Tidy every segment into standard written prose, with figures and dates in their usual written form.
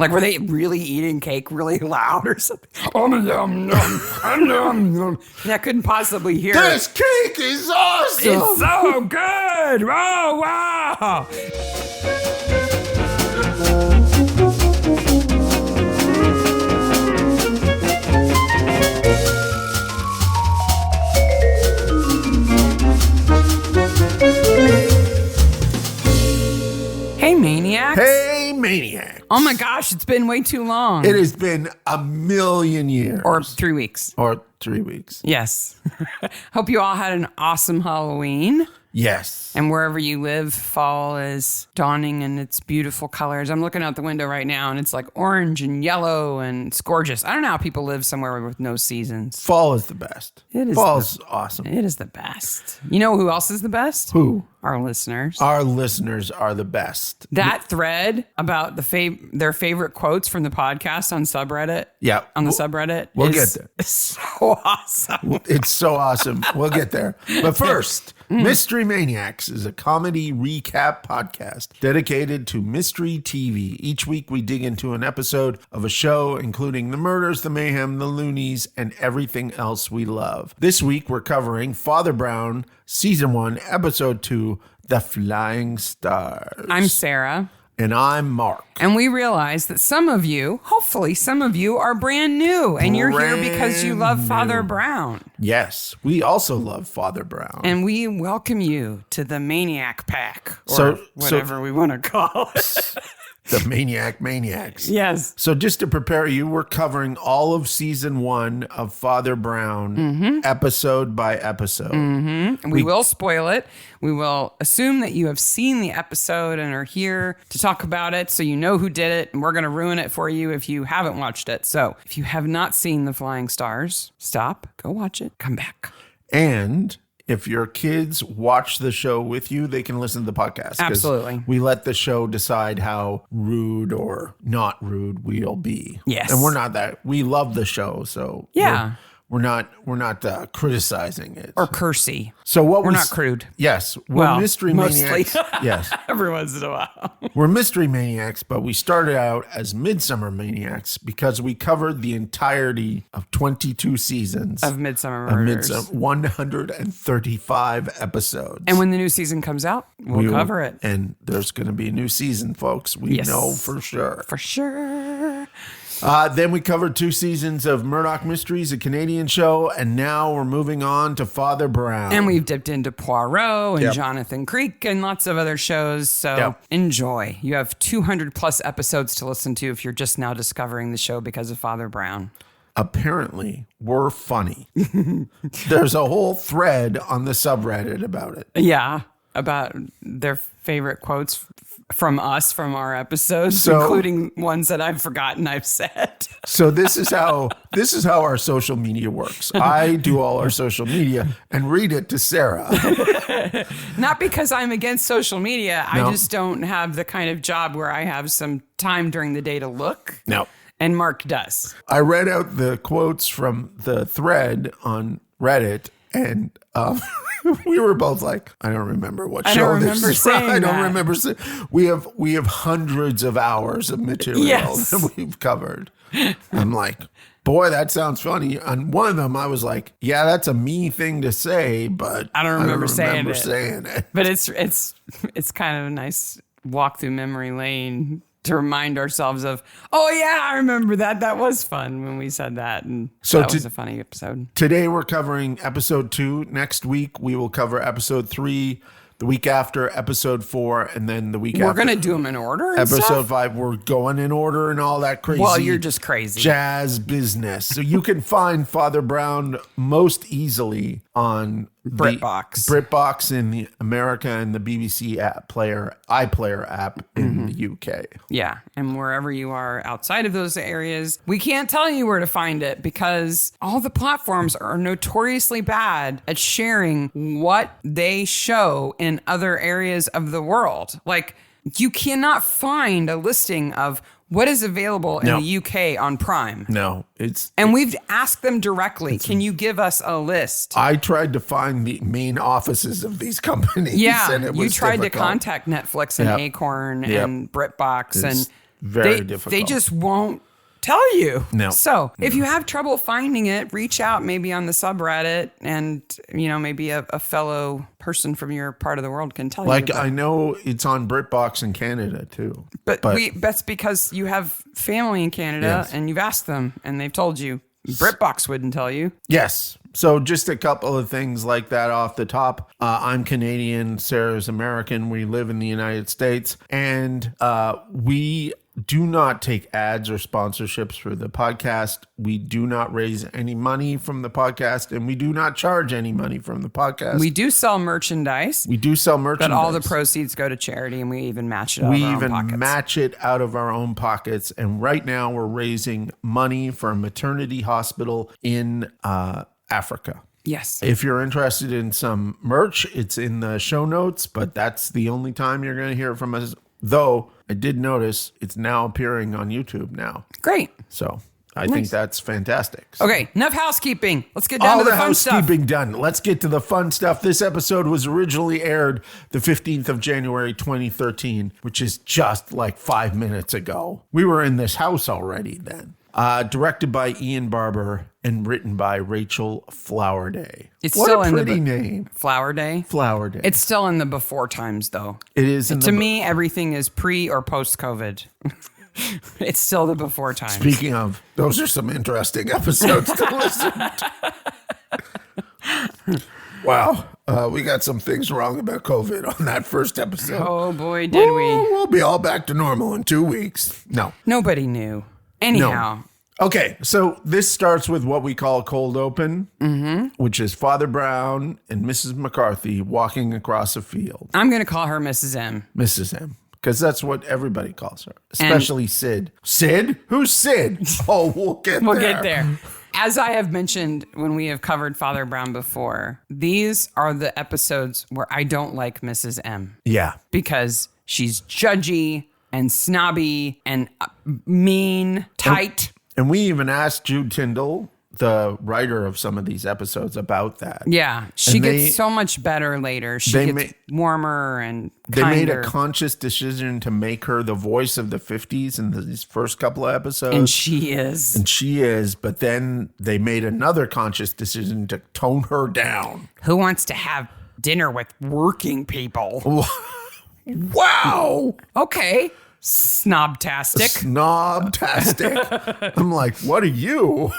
Like, were they really eating cake really loud or something? I couldn't possibly hear This cake is awesome. It's so good. Oh, wow. Hey, Maniacs. Hey, Maniac. Oh my gosh, it's been way too long. It has been a million years. Or 3 weeks. Or 3 weeks. Yes. Hope you all had an awesome Halloween. Yes. And wherever you live, fall is dawning in its beautiful colors. I'm looking out the window right now, and it's like orange and yellow, and it's gorgeous. I don't know how people live somewhere with no seasons. Fall is the best. Fall's awesome. It is the best. You know who else is the best? Who? Our listeners. Our listeners are the best. That thread about their favorite quotes from the podcast on subreddit. Yeah. On the subreddit. We'll get there. So awesome. It's so awesome. We'll get there. But first, Mystery Maniacs is a comedy recap podcast dedicated to mystery TV. Each week we dig into an episode of a show, including the murders, the mayhem, the loonies, and everything else we love. This week we're covering Father Brown, Season 1, Episode 2, The Flying Stars. I'm Sarah. And I'm Mark. And we realize that some of you, hopefully some of you, are brand new. And you're here because you love Father Brown. Yes, we also love Father Brown. And we welcome you to the Maniac Pack. Or whatever we want to call it. The Maniacs. Yes. So just to prepare you, we're covering all of Season 1 of Father Brown, episode by episode. And we will spoil it. We will assume that you have seen the episode and are here to talk about it, so you know who did it, and we're going to ruin it for you if you haven't watched it. So if you have not seen The Flying Stars, stop, go watch it, come back. And if your kids watch the show with you, they can listen to the podcast. Absolutely. We let the show decide how rude or not rude we'll be. Yes. And we're not that. We love the show, so yeah. We're not criticizing it. Or cursey. So what we're not crude. Yes. We're Mystery Maniacs. Yes. Every once in a while. We're Mystery Maniacs, but we started out as Midsummer Maniacs because we covered the entirety of 22 seasons of Midsummer Murders. 135 episodes. And when the new season comes out, we'll cover it. And there's going to be a new season, folks. We know for sure. For sure. Then we covered 2 seasons of Murdoch Mysteries, a Canadian show, and now we're moving on to Father Brown. And we've dipped into Poirot and Jonathan Creek and lots of other shows, so enjoy. You have 200 plus episodes to listen to if you're just now discovering the show because of Father Brown. Apparently, we're funny. There's a whole thread on the subreddit about it. Yeah, about their favorite quotes from us, from our episodes, including ones that I've forgotten I've said. So this is how our social media works. I do all our social media and read it to Sarah. Not because I'm against social media. No. I just don't have the kind of job where I have some time during the day to look. No. And Mark does. I read out the quotes from the thread on Reddit, and we were both like, I don't remember what show this is from. I don't remember saying. We have hundreds of hours of material that we've covered. I'm like, boy, that sounds funny. On one of them, I was like, yeah, that's a me thing to say, but I don't remember saying it. But it's kind of a nice walk through memory lane to remind ourselves of, oh yeah, I remember that. That was fun when we said that. And so that was a funny episode. Today we're covering episode 2. Next week we will cover episode 3. The week after, episode 4, and then the week after. We're going to do them in order? Episode 5, we're going in order and all that crazy. Well, you're just crazy. Jazz business. So you can find Father Brown most easily on BritBox in the America and the BBC iPlayer app in the UK. Yeah, and wherever you are outside of those areas, we can't tell you where to find it because all the platforms are notoriously bad at sharing what they show in other areas of the world. Like, you cannot find a listing of what is available in the UK on Prime. No, and we've asked them directly, can you give us a list? I tried to find the main offices of these companies. Yeah, and it was you tried difficult. to contact Netflix and Acorn and BritBox, and Very difficult. They just won't tell you. No. So if you have trouble finding it, reach out maybe on the subreddit, and maybe a fellow person from your part of the world can tell you. Like, I know it's on BritBox in Canada too. But that's because you have family in Canada and you've asked them and they've told you. BritBox wouldn't tell you. Yes. So just a couple of things like that off the top. I'm Canadian. Sarah's American. We live in the United States. And we do not take ads or sponsorships for the podcast. We do not raise any money from the podcast, and we do not charge any money from the podcast. We do sell merchandise. But all the proceeds go to charity, and we even match it out of our own pockets. Match it out of our own pockets. And right now we're raising money for a maternity hospital in Africa. Yes. If you're interested in some merch, it's in the show notes, but that's the only time you're going to hear from us. Though I did notice it's now appearing on YouTube now. Great. So I think that's fantastic. So, okay, enough housekeeping. Let's get down to the fun stuff. Housekeeping done. Let's get to the fun stuff. This episode was originally aired the 15th of January, 2013, which is just like 5 minutes ago. We were in this house already then. Directed by Ian Barber and written by Rachel Flowerday. It's what still a in pretty the name. Flowerday. Flowerday. It's still in the before times, though. It is. To me, everything is pre or post COVID. It's still the before times. Speaking of, those are some interesting episodes to listen to. Wow. We got some things wrong about COVID on that first episode. Oh, boy, did we. We'll be all back to normal in 2 weeks. No. Nobody knew. Anyhow. No. Okay, so this starts with what we call cold open, which is Father Brown and Mrs. McCarthy walking across a field. I'm going to call her Mrs. M. Mrs. M, because that's what everybody calls her, especially Sid. Sid? Who's Sid? Oh, we'll get there. As I have mentioned when we have covered Father Brown before, these are the episodes where I don't like Mrs. M. Yeah. Because she's judgy and snobby and mean, tight. And we even asked Jude Tyndall, the writer of some of these episodes, about that. Yeah, she gets so much better later. She gets warmer and kinder. They made a conscious decision to make her the voice of the 50s in these first couple of episodes. And she is. But then they made another conscious decision to tone her down. Who wants to have dinner with working people? Wow. Okay. Snobtastic. I'm like, what are you?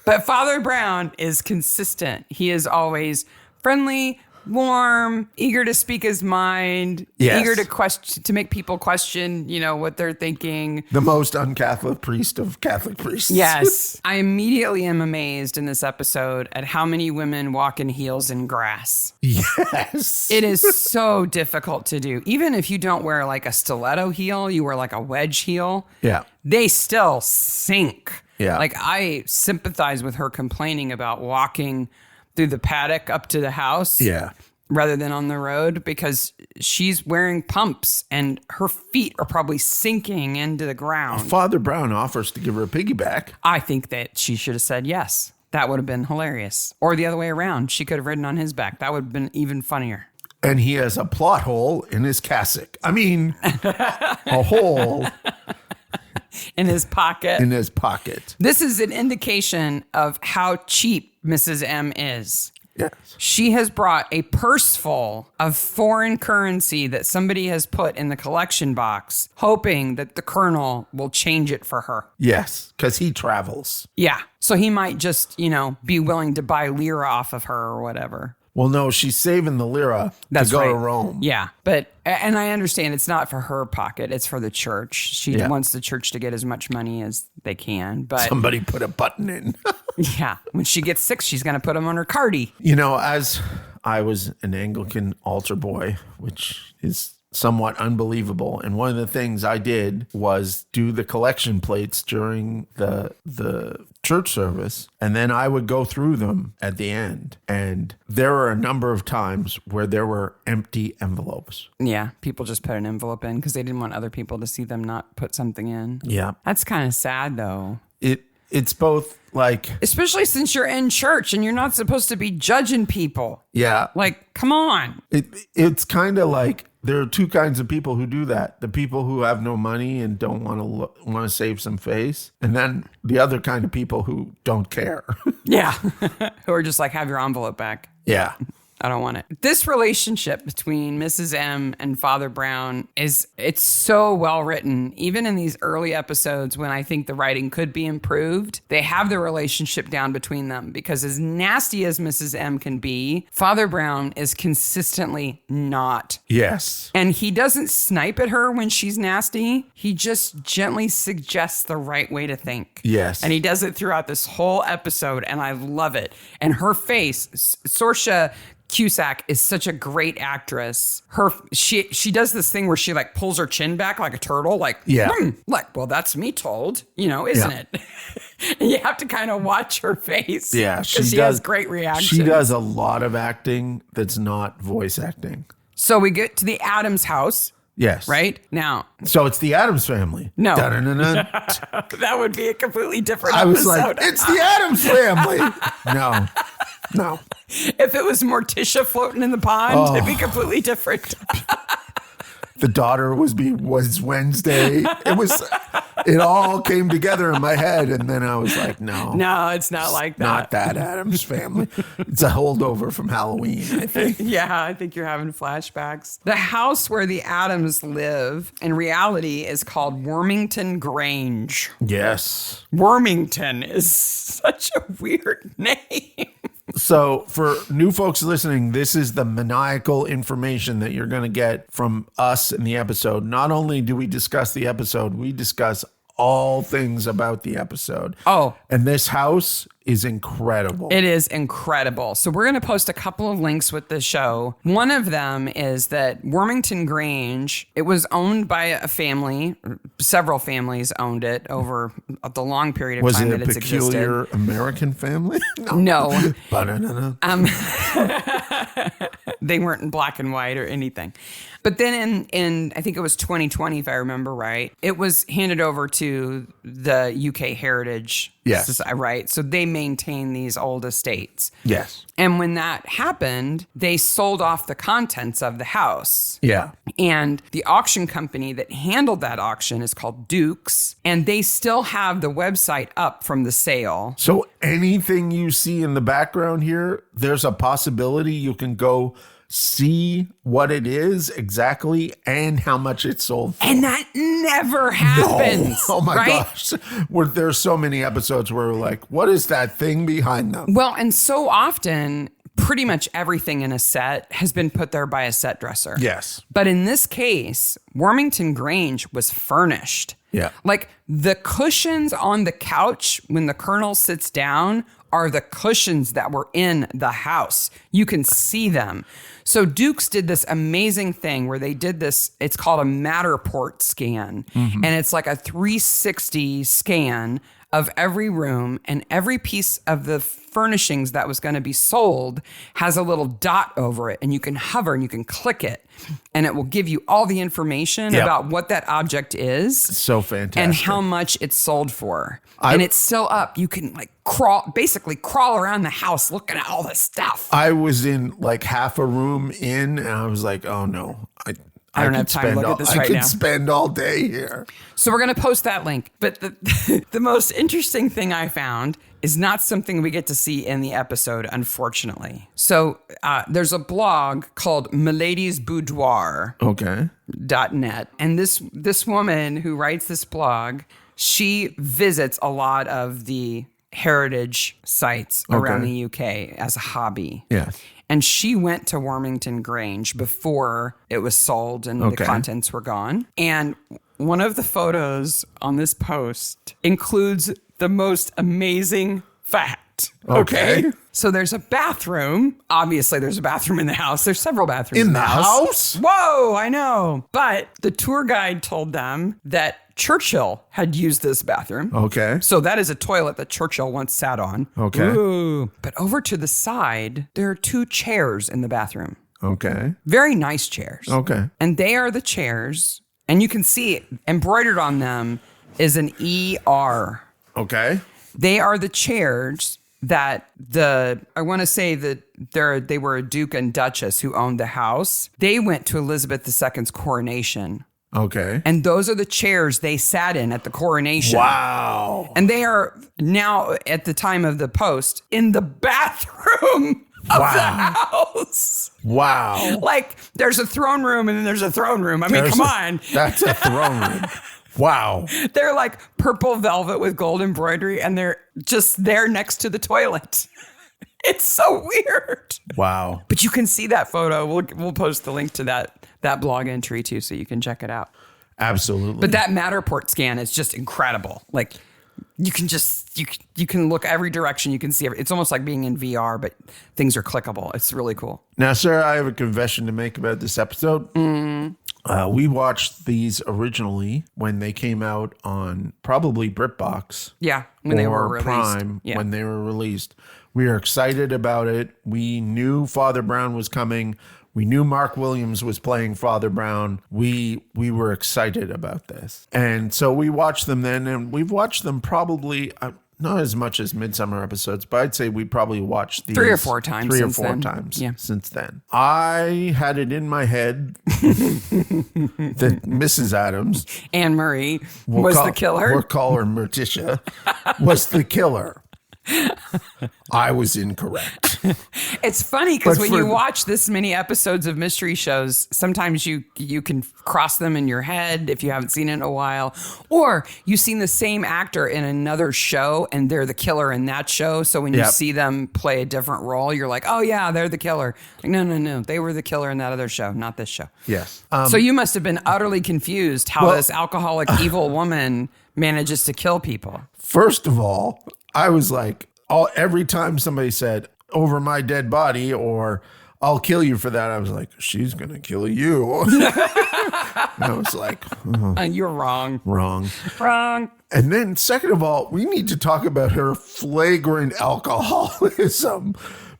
But Father Brown is consistent. He is always friendly, warm, eager to speak his mind, eager to make people question, what they're thinking. The most un-Catholic priest of Catholic priests. Yes. I immediately am amazed in this episode at how many women walk in heels in grass. Yes. It is so difficult to do. Even if you don't wear like a stiletto heel, you wear like a wedge heel. Yeah. They still sink. Yeah. Like, I sympathize with her complaining about walking through the paddock up to the house. Yeah. Rather than on the road, because she's wearing pumps and her feet are probably sinking into the ground. Father Brown offers to give her a piggyback. I think that she should have said yes. That would have been hilarious. Or the other way around. She could have ridden on his back. That would have been even funnier. And he has a plot hole in his cassock. I mean, a hole. In his pocket. This is an indication of how cheap Mrs. M is. Yes. She has brought a purse full of foreign currency that somebody has put in the collection box, hoping that the colonel will change it for her. Yes, because he travels. Yeah. So he might just, be willing to buy lira off of her or whatever. Well, no, she's saving the lira to go to Rome. Yeah. And I understand it's not for her pocket. It's for the church. She wants the church to get as much money as they can. But somebody put a button in. Yeah. When she gets sick, she's going to put them on her cardi. As I was an Anglican altar boy, which is somewhat unbelievable. And one of the things I did was do the collection plates during the church service. And then I would go through them at the end. And there were a number of times where there were empty envelopes. Yeah. People just put an envelope in because they didn't want other people to see them not put something in. Yeah. That's kind of sad, though. It's both Like, Especially since you're in church and you're not supposed to be judging people. yeah. Like, come on. It's kind of like there are two kinds of people who do that. The people who have no money and don't want to save some face. And then the other kind of people who don't care. Yeah. Who are just like, have your envelope back. Yeah. I don't want it. This relationship between Mrs. M and Father Brown it's so well written. Even in these early episodes when I think the writing could be improved, they have the relationship down between them because as nasty as Mrs. M can be, Father Brown is consistently not. Yes. And he doesn't snipe at her when she's nasty. He just gently suggests the right way to think. Yes. And he does it throughout this whole episode, and I love it. And her face, Saoirse Cusack is such a great actress. She does this thing where she like pulls her chin back like a turtle, like, like, well, that's me told, isn't it? And you have to kind of watch her face. Yeah, she has great reactions. She does a lot of acting that's not voice acting. So we get to the Addams house. Yes. Right? Now. So it's the Addams family. No. That would be a completely different I was episode. like, it's the Addams family. No. If it was Morticia floating in the pond, it'd be completely different. The daughter was Wednesday. It all came together in my head. And then I was like, no. No, it's not like that. Not that Addams family. It's a holdover from Halloween, I think. Yeah, I think you're having flashbacks. The house where the Addams live in reality is called Wormington Grange. Yes. Wormington is such a weird name. So for new folks listening, this is the maniacal information that you're going to get from us in the episode. Not only do we discuss the episode, we discuss all things about the episode. Oh. And this house is incredible. It is incredible. So we're going to post a couple of links with the show. One of them is that Wormington Grange, it was owned by a family. Several families owned it over the long period of time that it's existed. Was it a peculiar American family? No. Ba-da-da-da. They weren't in black and white or anything. But then in I think it was 2020, if I remember right, it was handed over to the UK Heritage. Yes. Right. So they maintain these old estates. Yes. And when that happened, they sold off the contents of the house. Yeah. And the auction company that handled that auction is called Dukes. And they still have the website up from the sale. So anything you see in the background here, there's a possibility you can go see what it is exactly and how much it sold for. And that never happens. No. Oh my gosh. There's so many episodes where we're like, what is that thing behind them? Well, and so often, pretty much everything in a set has been put there by a set dresser. Yes. But in this case, Wormington Grange was furnished. Yeah. Like the cushions on the couch when the Colonel sits down are the cushions that were in the house. You can see them. So Dukes did this amazing thing where they did this, it's called a Matterport scan. Mm-hmm. And it's like a 360 scan of every room, and every piece of the furnishings that was going to be sold has a little dot over it, and you can hover and you can click it, and it will give you all the information about what that object is. So fantastic. And how much it's sold for. And it's still up. You can like basically crawl around the house looking at all this stuff. I was in like half a room in, and I was like, oh no, I don't have time to look at this right now. I could spend all day here. So we're going to post that link. But the most interesting thing I found is not something we get to see in the episode, unfortunately. So there's a blog called Milady's Boudoir. Okay. .net. And this woman who writes this blog, she visits a lot of the heritage sites around the UK as a hobby. Yeah. And she went to Wormington Grange before it was sold and the contents were gone. And one of the photos on this post includes the most amazing fact. Okay. So there's a bathroom. Obviously, there's a bathroom in the house. There's several bathrooms in the house. Whoa, I know. But the tour guide told them that Churchill had used this bathroom. Okay. So that is a toilet that Churchill once sat on. Okay. Ooh. But over to the side, there are 2 chairs in the bathroom. Okay. Very nice chairs. Okay. And they are the chairs, and you can see embroidered on them is an ER. Okay. They are the chairs that I want to say that they were a duke and duchess who owned the house. They went to Elizabeth II's coronation. Okay. And those are the chairs they sat in at the coronation. Wow. And they are now, at the time of the post, in the bathroom of the house. Wow. Like, there's a throne room and then there's a throne room. I mean, come on. That's a throne room. Wow. They're like purple velvet with gold embroidery, and they're just there next to the toilet. It's so weird. Wow. But you can see that photo. We'll post the link to that blog entry too, so you can check it out. Absolutely. But that Matterport scan is just incredible. Like, you can just you can look every direction. You can see it's almost like being in VR, but things are clickable. It's really cool. Now, Sarah, I have a confession to make about this episode. We watched these originally when they came out on probably BritBox. Yeah, when they were released. Prime, when they were released. We are excited about it. We knew Father Brown was coming. We knew Mark Williams was playing Father Brown. We were excited about this. And so we watched them then, and we've watched them probably not as much as Midsummer episodes, but I'd say we probably watched these 3 or 4 times. Since then. I had it in my head that Mrs. Addams, Anne Marie, was the killer. We'll call her Morticia, was the killer. I was incorrect. It's funny because when you watch this many episodes of mystery shows, sometimes you can cross them in your head if you haven't seen it in a while, or you've seen the same actor in another show and they're the killer in that show. So when you see them play a different role, you're like, oh yeah, they're the killer. Like, no, they were the killer in that other show, not this show. Yes. So you must have been utterly confused how this alcoholic evil woman manages to kill people. First of all, I was like, every time somebody said, over my dead body, or I'll kill you for that, I was like, she's going to kill you. And I was like, you're wrong. Wrong. And then second of all, we need to talk about her flagrant alcoholism.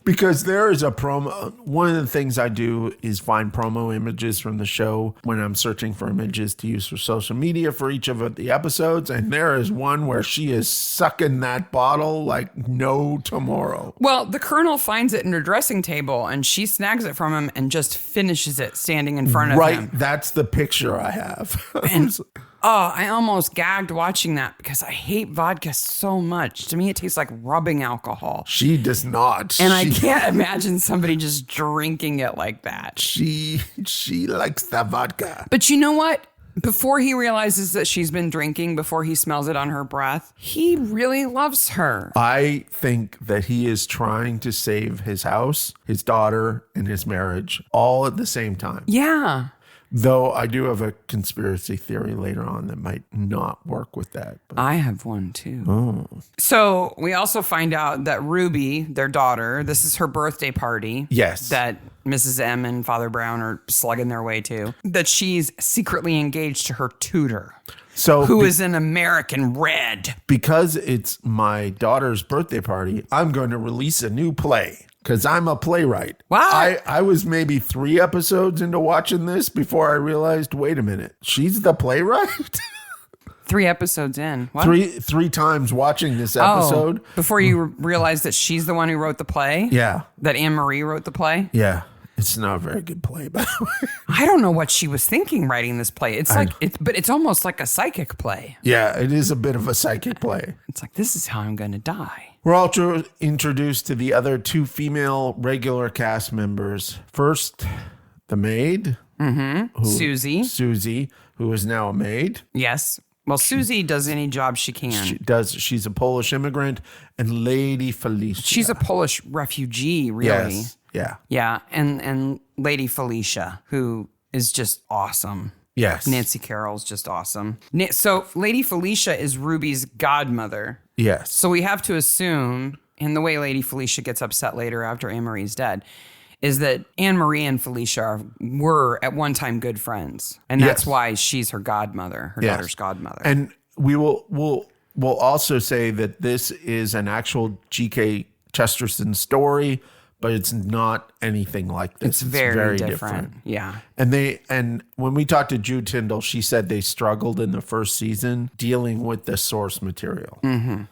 Because there is a promo. One of the things I do is find promo images from the show when I'm searching for images to use for social media for each of the episodes. And there is one where she is sucking that bottle like no tomorrow. Well, the Colonel finds it in her dressing table and she snags it from him and just finishes it standing in front of him. Right. That's the picture I have. And I almost gagged watching that because I hate vodka so much. To me, it tastes like rubbing alcohol. She does not. And I can't imagine somebody just drinking it like that. She likes that vodka. But you know what? Before he realizes that she's been drinking, before he smells it on her breath, he really loves her. I think that he is trying to save his house, his daughter, and his marriage all at the same time. Yeah. Though I do have a conspiracy theory later on that might not work with that. But. I have one too. Oh. So we also find out that Ruby, their daughter, this is her birthday party. Yes. That Mrs. M and Father Brown are slugging their way to. That she's secretly engaged to her tutor. Who is an American Red. Because it's my daughter's birthday party, I'm going to release a new play. Because I'm a playwright. Wow. I was maybe 3 episodes into watching this before I realized, wait a minute, she's the playwright? 3 episodes in. What? Three times watching this episode. Before you realized that she's the one who wrote the play? Yeah. That Anne Marie wrote the play? Yeah. It's not a very good play, by the way. I don't know what she was thinking writing this play. But it's almost like a psychic play. Yeah, it is a bit of a psychic play. It's like, this is how I'm going to die. We're also introduced to the other 2 female regular cast members. First, the maid. Mm-hmm. Susie, who is now a maid. Yes. Well, Susie does any job she can. She does. She's a Polish immigrant. And Lady Felicia. She's a Polish refugee, really. Yes. Yeah. Yeah. And Lady Felicia, who is just awesome. Yes. Nancy Carroll's just awesome. So Lady Felicia is Ruby's godmother. Yes. So we have to assume, and the way Lady Felicia gets upset later after Anne Marie's dead, is that Anne Marie and Felicia were at one time good friends. And that's why she's her godmother, her daughter's godmother. And we'll also say that this is an actual G.K. Chesterton story, but it's not anything like this. It's very different. Yeah. And when we talked to Jude Tyndall, she said they struggled in the first season dealing with the source material.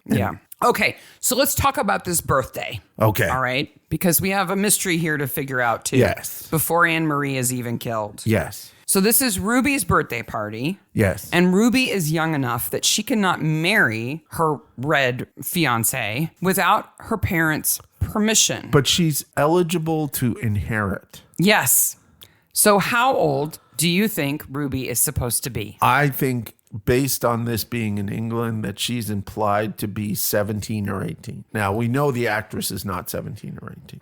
Yeah. Okay, so let's talk about this birthday. Okay. All right? Because we have a mystery here to figure out, too. Yes. Before Anne Marie is even killed. Yes. So this is Ruby's birthday party. Yes. And Ruby is young enough that she cannot marry her red fiancé without her parents' permission. But she's eligible to inherit. Yes. So how old do you think Ruby is supposed to be? I think, based on this being in England, that she's implied to be 17 or 18. Now, we know the actress is not 17 or 18.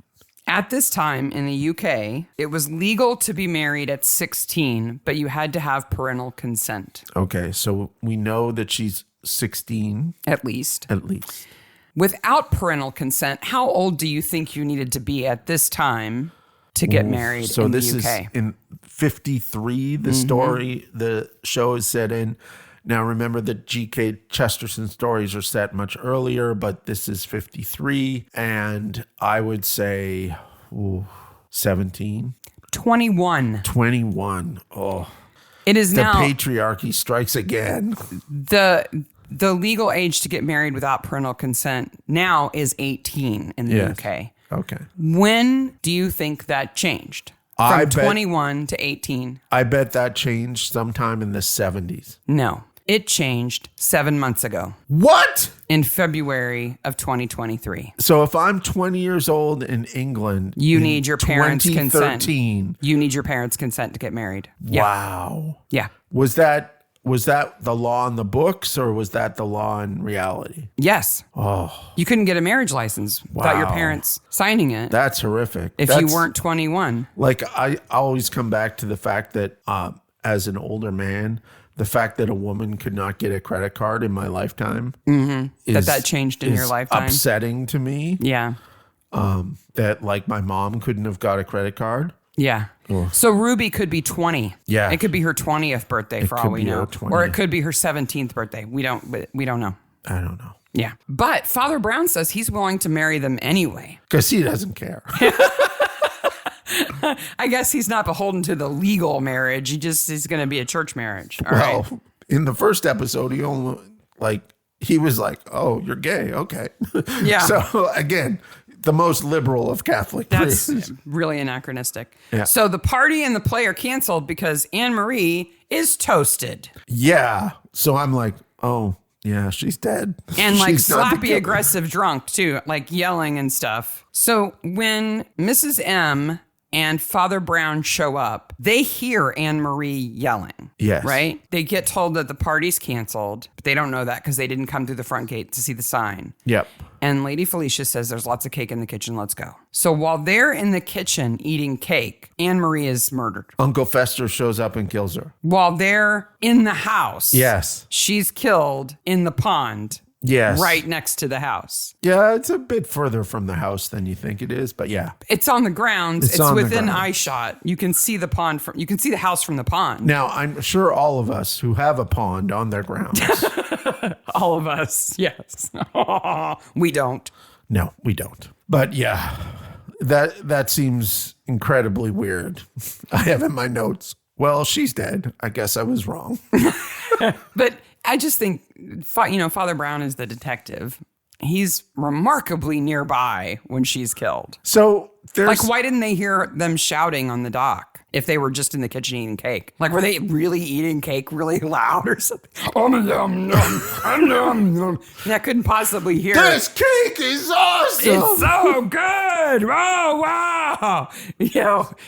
At this time in the UK, it was legal to be married at 16, but you had to have parental consent. Okay, so we know that she's 16. At least. At least. Without parental consent, how old do you think you needed to be at this time to get married So in the this UK? is in 53, the story, the show is set in. Now, remember that G.K. Chesterton stories are set much earlier, but this is 53. And I would say 17. 21. 21. Oh, It is the now patriarchy strikes again. the legal age to get married without parental consent now is 18 in the Yes. UK. Okay. When do you think that changed? I From bet- 21 to 18? I bet that changed sometime in the 70s. No. It changed 7 months ago What? in February of 2023. So if I'm 20 years old in England, You in need your parents' consent. 2013, You need your parents' consent to get married. Yeah. wow. Yeah. Was that the law in the books, or was that the law in reality? Yes. Oh, You couldn't get a marriage license without your Wow. parents signing it that's horrific. if That's, you weren't 21. Like, I always come back to the fact that as an older man, the fact that a woman could not get a credit card in my lifetime That changed in your is lifetime. upsetting to me. Yeah. That, like, my mom couldn't have got a credit card. Yeah. So Ruby could be 20. Yeah. It could be her 20th birthday for all could we be her know. 20th. Or it could be her 17th birthday. We don't know. I don't know. Yeah. But Father Brown says he's willing to marry them anyway. Because he doesn't care. I guess he's not beholden to the legal marriage. He's going to be a church marriage. All right. Well, in the first episode, he was like, "Oh, you're gay, okay." Yeah. So again, the most liberal of Catholic That's priests. really anachronistic. Yeah. So the party and the play are canceled because Anne Marie is toasted. Yeah. So I'm like, "Oh, yeah, she's dead." And like She's not the sloppy, killer. aggressive drunk too, like yelling and stuff. So when Mrs. M and Father Brown show up, they hear Anne Marie yelling. Yes. Right? They get told that the party's canceled, but they don't know that because they didn't come through the front gate to see the sign. Yep. And Lady Felicia says there's lots of cake in the kitchen. Let's go. So while they're in the kitchen eating cake, Anne Marie is murdered. Uncle Fester shows up and kills her. While they're in the house, Yes. she's killed in the pond. Yes. Right next to the house. Yeah, it's a bit further from the house than you think it is, but yeah. It's on the grounds. It's on the within ground. eye shot. You can see the pond you can see the house from the pond. Now, I'm sure all of us who have a pond on their grounds. All of us. Yes. We don't. No, we don't. But yeah, that seems incredibly weird. I have in my notes, well, she's dead. I guess I was wrong. But I just think, Father Brown is the detective. He's remarkably nearby when she's killed. So there's Like, why didn't they hear them shouting on the dock if they were just in the kitchen eating cake? Like, were they really eating cake really loud or something? I couldn't possibly hear this it. cake is awesome. It's so good. Oh, wow.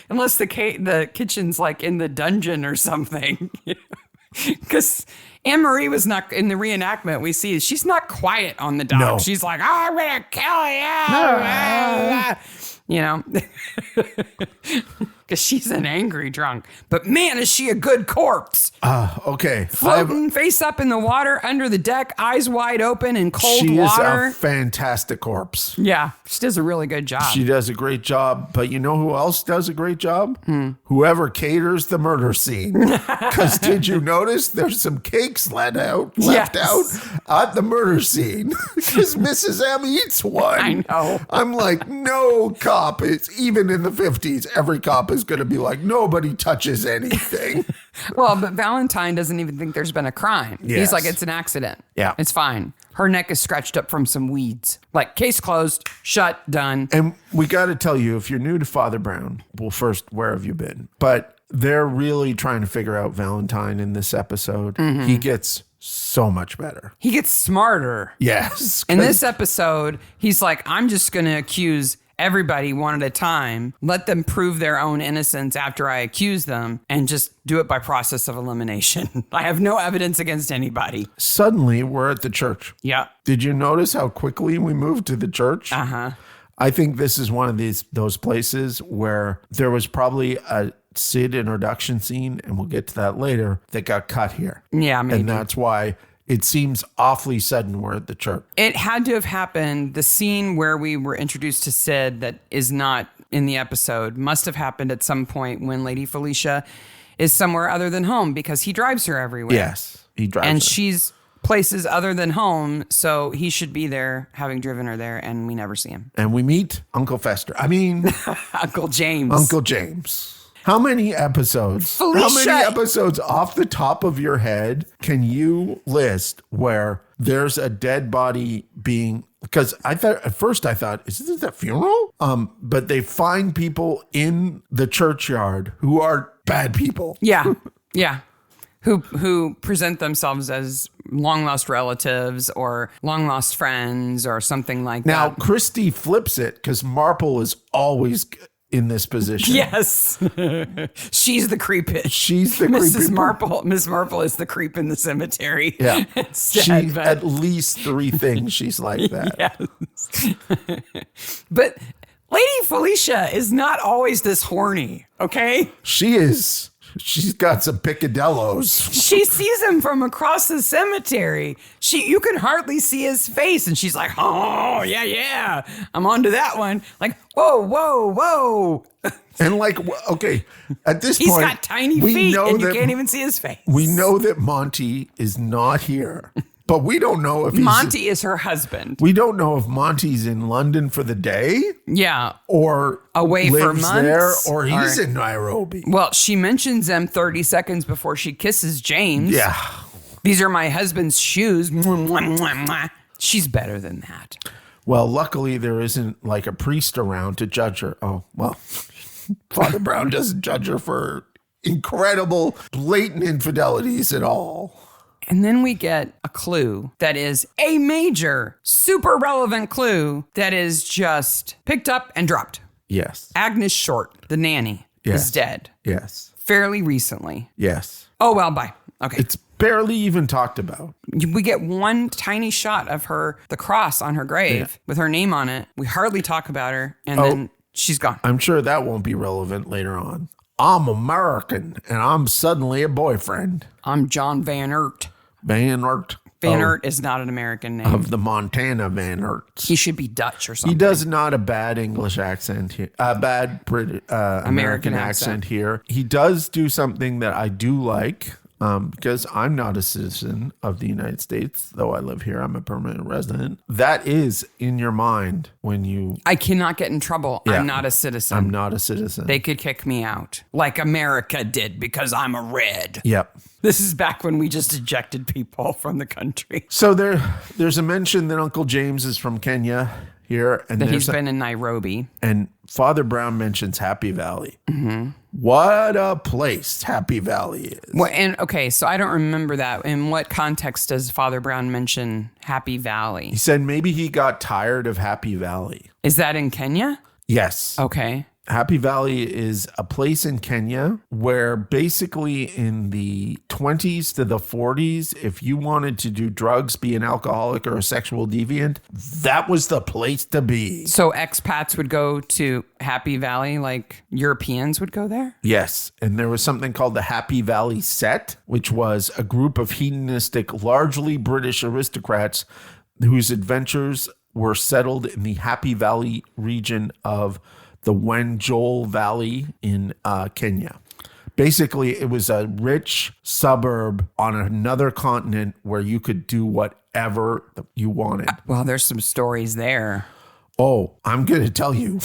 Unless the kitchen's like in the dungeon or something. Because Anne Marie was not in the reenactment. We see she's not quiet on the dock. No. She's like, "Oh, I'm gonna kill you." because she's an angry drunk. But man, is she a good corpse. Okay. Floating face up in the water under the deck, eyes wide open in cold She water. is a fantastic corpse. Yeah, she does a really good job. She does a great job, but you know who else does a great job? Whoever caters the murder scene. Because did you notice there's some cakes left out at the murder scene? Because Mrs. M eats one. I know. I'm like, no cop is, even in the 50s, every cop is going to be like, nobody touches anything. Well, but Valentine doesn't even think there's been a crime. Yes. He's like, it's an accident. Yeah. It's fine. Her neck is scratched up from some weeds. Like, case closed, shut, done. And we got to tell you, if you're new to Father Brown, well, first, where have you been? But they're really trying to figure out Valentine in this episode. He gets so much better. He gets smarter. Yes. In this episode, he's like, I'm just going to accuse everybody one at a time, let them prove their own innocence after I accuse them, and just do it by process of elimination. I have no evidence against anybody. Suddenly, we're at the church. Yeah. Did you notice how quickly we moved to the church? Uh-huh. I think this is one of those places where there was probably a Sid introduction scene, and we'll get to that later, that got cut here. Yeah, maybe. And that's why it seems awfully sudden we're at the church. It had to have happened. The scene where we were introduced to Sid that is not in the episode must have happened at some point when Lady Felicia is somewhere other than home, because he drives her everywhere. Yes, he drives And her. she's places other than home, so he should be there, having driven her there, and we never see him. And we meet Uncle Fester. I mean, Uncle James. Uncle James. How many episodes? Felicia. How many episodes off the top of your head can you list where there's a dead body being? Because at first I thought, is this a funeral? But they find people in the churchyard who are bad people. Yeah, yeah. Who present themselves as long lost relatives or long lost friends or something like Now, that. Christy flips it because Marple is always in this position. Yes. She's the creepish. She's the Mrs. creepy Marple. Miss Marple is the creep in the cemetery. Yeah. It's She, sad, but at least 3 things she's like that. yes. But Lady Felicia is not always this horny, okay? She is. She's got some picadillos. She sees him from across the cemetery. You can hardly see his face, and she's like, "Oh, yeah, I'm onto that one." Like, whoa. And like, okay, at this He's point, got tiny we feet, know and you that can't even see his face. we know that Monty is not here, but we don't know if he's Monty is her husband. We don't know if Monty's in London for the day Yeah. or Away for lives months, there, or he's or- in Nairobi. Well, she mentions them 30 seconds before she kisses James. Yeah. These are my husband's shoes. Mwah, mwah, mwah, mwah. She's better than that. Well, luckily there isn't like a priest around to judge her. Oh, well, Father Brown doesn't judge her for incredible, blatant infidelities at all. And then we get a clue that is a major, super relevant clue that is just picked up and dropped. Yes. Agnes Short, the nanny, Yes. is dead Yes. fairly recently. Yes. Oh, well, bye. Okay. It's barely even talked about. We get one tiny shot of her, the cross on her grave with her name on it. We hardly talk about her, and then she's gone. I'm sure that won't be relevant later on. I'm American, and I'm suddenly a boyfriend. I'm John Van Ert. Van Ert. Van Ert is not an American name. Of the Montana Van Erts. He should be Dutch or He something. does not a bad English accent here, a bad American accent here. He does do something that I do like, because I'm not a citizen of the United States, though I live here. I'm a permanent resident. That is in your mind when you... I cannot get in trouble. Yeah. I'm not a citizen. I'm not a citizen. They could kick me out like America did because I'm a red. Yep. This is back when we just ejected people from the country. So there's a mention that Uncle James is from Kenya here. And That there's he's been in Nairobi. and Father Brown mentions Happy Valley. Mm-hmm. What a place Happy Valley is. Well, and okay, so I don't remember that. In what context does Father Brown mention Happy Valley? He said maybe he got tired of Happy Valley. Is that in Kenya? Yes. Okay. Happy Valley is a place in Kenya where basically in the 20s to the 40s, if you wanted to do drugs, be an alcoholic or a sexual deviant, that was the place to be. So expats would go to Happy Valley like Europeans would go there? Yes. And there was something called the Happy Valley Set, which was a group of hedonistic, largely British aristocrats whose adventures were settled in the Happy Valley region of the Wenjol Valley in Kenya. Basically, it was a rich suburb on another continent where you could do whatever you wanted. Well, there's some stories there. Oh, I'm going to tell you.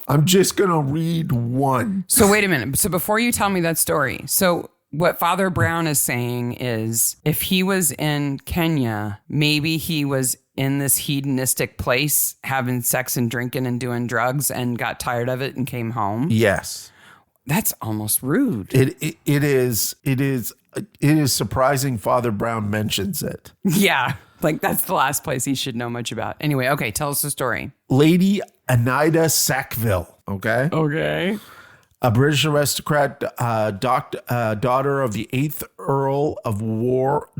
I'm just going to read one. So wait a minute. So before you tell me that story, so what Father Brown is saying is if he was in Kenya, maybe he was in this hedonistic place having sex and drinking and doing drugs and got tired of it and came home. Yes. That's almost rude. It is surprising Father Brown mentions it. Yeah. Like that's the last place he should know much about. Anyway, okay, tell us the story. Lady Anida Sackville, okay? Okay. A British aristocrat, daughter of the 8th Earl of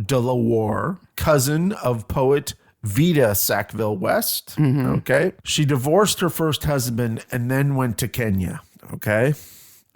de la Warr, cousin of poet Vida Sackville West. Mm-hmm. Okay. She divorced her first husband and then went to Kenya. Okay.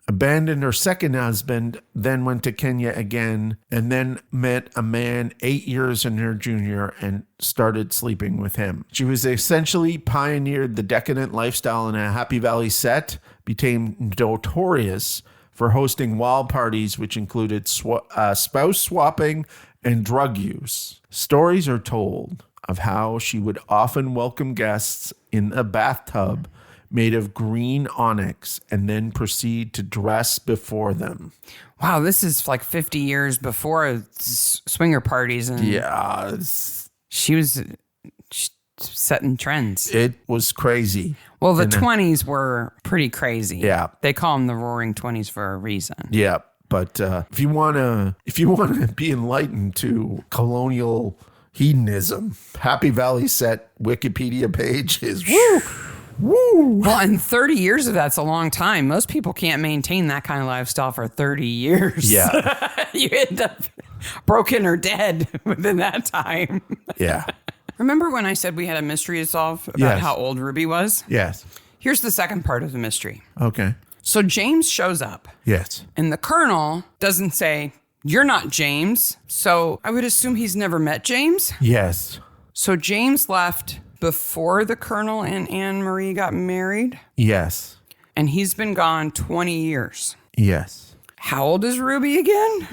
Abandoned her second husband, then went to Kenya again, and then met a man 8 years in her junior and started sleeping with him. She was essentially pioneered the decadent lifestyle in a Happy Valley set, became notorious for hosting wild parties, which included spouse swapping and drug use. Stories are told of how she would often welcome guests in a bathtub made of green onyx and then proceed to dress before them. Wow, this is like 50 years before swinger parties. And yeah. She was setting trends. It was crazy. Well, the 20s were pretty crazy. Yeah. They call them the Roaring 20s for a reason. Yeah. But if you want to be enlightened to colonial hedonism, Happy Valley set Wikipedia page is woo. Woo. Well, and 30 years of that's a long time. Most people can't maintain that kind of lifestyle for 30 years. Yeah. You end up broken or dead within that time. Yeah. Remember when I said we had a mystery to solve about how old Ruby was? Yes. Here's the second part of the mystery. Okay. So James shows up. Yes. And the Colonel doesn't say, "You're not James." So I would assume he's never met James. Yes. So James left before the Colonel and Anne Marie got married. Yes. And he's been gone 20 years. Yes. How old is Ruby again?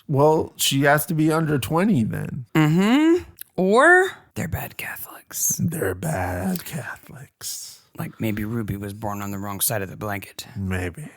Well, she has to be under 20 then. Mm-hmm. Or they're bad Catholics. They're bad Catholics. Like maybe Ruby was born on the wrong side of the blanket. Maybe.